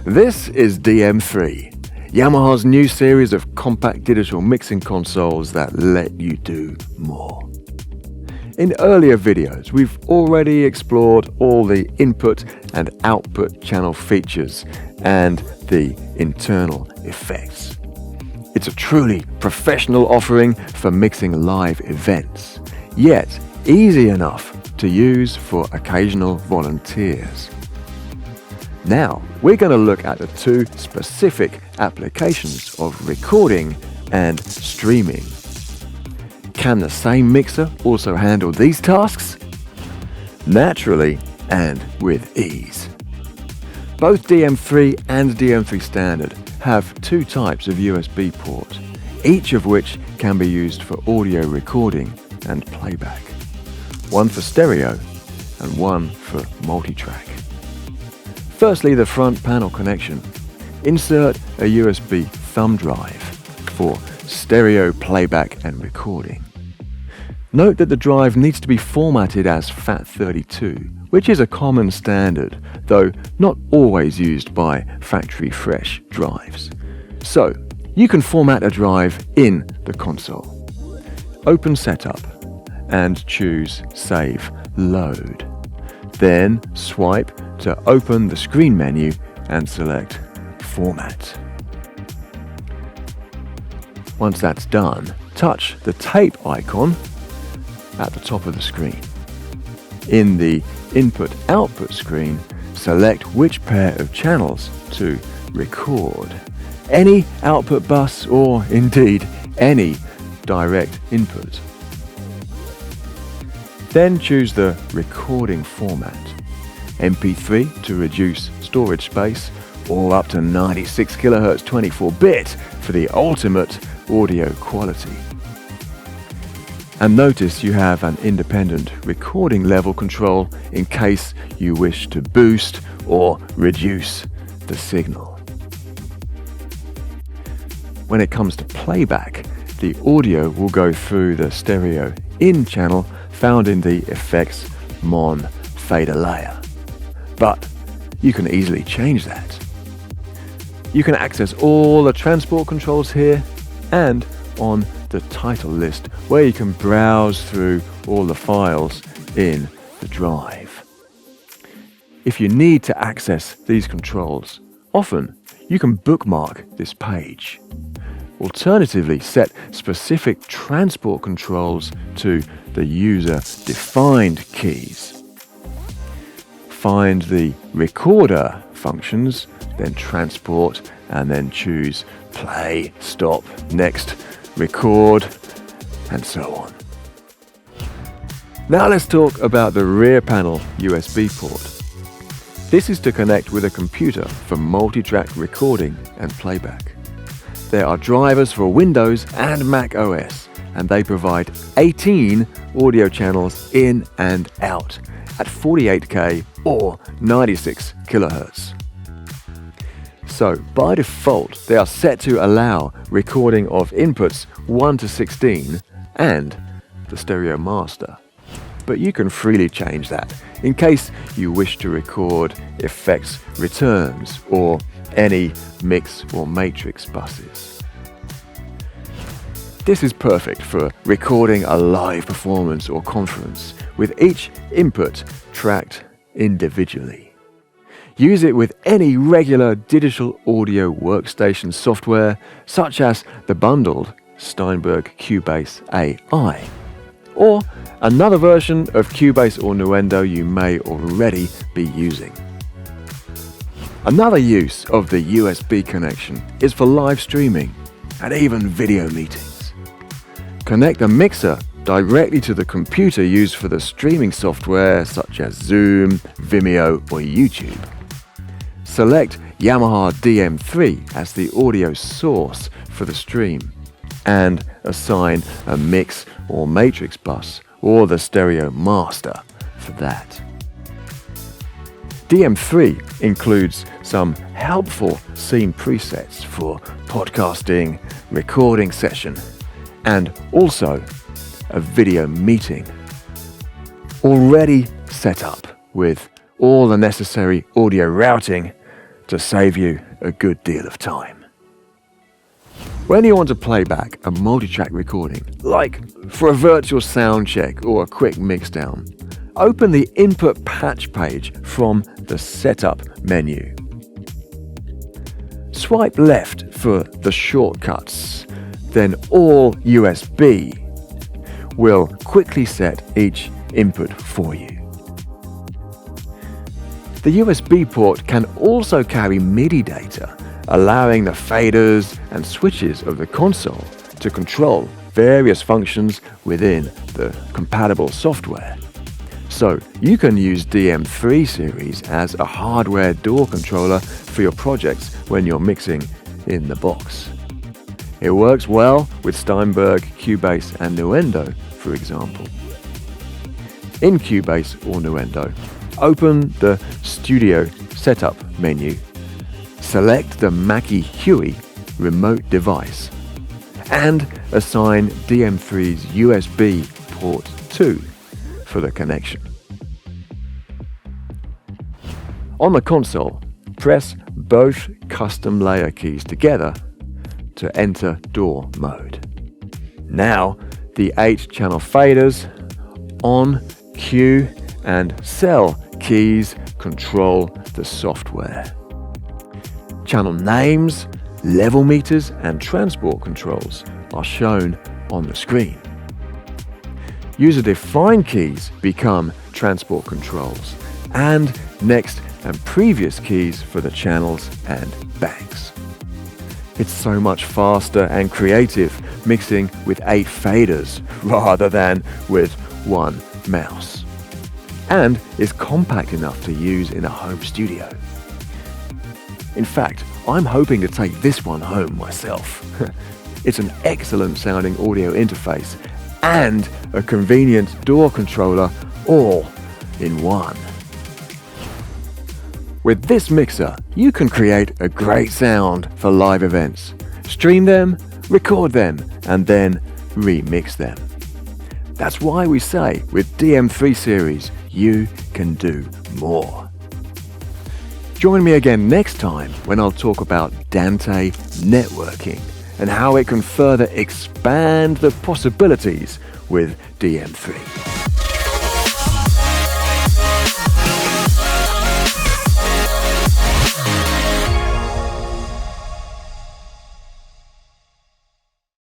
This is DM3, Yamaha's new series of compact digital mixing consoles that let you do more. In earlier videos, we've already explored all the input and output channel features and the internal effects. It's a truly professional offering for mixing live events, yet easy enough to use for occasional volunteers. Now, we're going to look at the two specific applications of recording and streaming. Can the same mixer also handle these tasks? Naturally and with ease. Both DM3 and DM3 Standard have two types of USB ports, each of which can be used for audio recording and playback. One for stereo and one for multitrack. Firstly, the front panel connection. Insert a USB thumb drive for stereo playback and recording. Note that the drive needs to be formatted as FAT32, which is a common standard, though not always used by factory-fresh drives. So, you can format a drive in the console. Open Setup and choose Save Load. Then swipe to open the screen menu and select Format. Once that's done, touch the tape icon at the top of the screen. In the Input-Output screen, select which pair of channels to record. Any output bus or indeed any direct input. Then choose the recording format. MP3 to reduce storage space, or up to 96 kHz 24-bit for the ultimate audio quality. And notice you have an independent recording level control in case you wish to boost or reduce the signal. When it comes to playback, the audio will go through the stereo in channel found in the Effects Mon fader layer. But you can easily change that. You can access all the transport controls here and on the title list, where you can browse through all the files in the drive. If you need to access these controls, often you can bookmark this page. Alternatively, set specific transport controls to the user-defined keys. Find the recorder functions, then transport, and then choose play, stop, next, record, and so on. Now let's talk about the rear panel USB port. This is to connect with a computer for multi-track recording and playback. There are drivers for Windows and Mac OS, and they provide 18 audio channels in and out at 48K or 96 kHz. So, by default, they are set to allow recording of inputs 1 to 16 and the stereo master. But you can freely change that in case you wish to record effects returns or any mix or matrix buses. This is perfect for recording a live performance or conference with each input tracked individually. Use it with any regular digital audio workstation software such as the bundled Steinberg Cubase AI or another version of Cubase or Nuendo you may already be using. Another use of the USB connection is for live streaming and even video meetings. Connect the mixer directly to the computer used for the streaming software such as Zoom, Vimeo or YouTube. Select Yamaha DM3 as the audio source for the stream and assign a mix or matrix bus or the stereo master for that. DM3 includes some helpful scene presets for podcasting, recording session, and also a video meeting. Already set up with all the necessary audio routing, to save you a good deal of time. When you want to play back a multi-track recording, like for a virtual sound check or a quick mixdown, open the Input Patch page from the Setup menu. Swipe left for the shortcuts, then All USB will quickly set each input for you. The USB port can also carry MIDI data, allowing the faders and switches of the console to control various functions within the compatible software. So you can use DM3 series as a hardware DAW controller for your projects when you're mixing in the box. It works well with Steinberg, Cubase and Nuendo, for example. In Cubase or Nuendo, open the Studio Setup menu, select the Mackie Huey remote device, and assign DM3's USB port 2 for the connection. On the console, press both custom layer keys together to enter DAW mode. Now, the 8-channel faders, on, Q, and cell keys control the software. Channel names, level meters, and transport controls are shown on the screen. User-defined keys become transport controls, and next and previous keys for the channels and banks. It's so much faster and creative mixing with 8 faders rather than with one mouse, and is compact enough to use in a home studio. In fact, I'm hoping to take this one home myself. It's an excellent sounding audio interface and a convenient DAW controller all in one. With this mixer, you can create a great sound for live events, stream them, record them, and then remix them. That's why we say with DM3 series, you can do more. Join me again next time when I'll talk about Dante networking and how it can further expand the possibilities with DM3.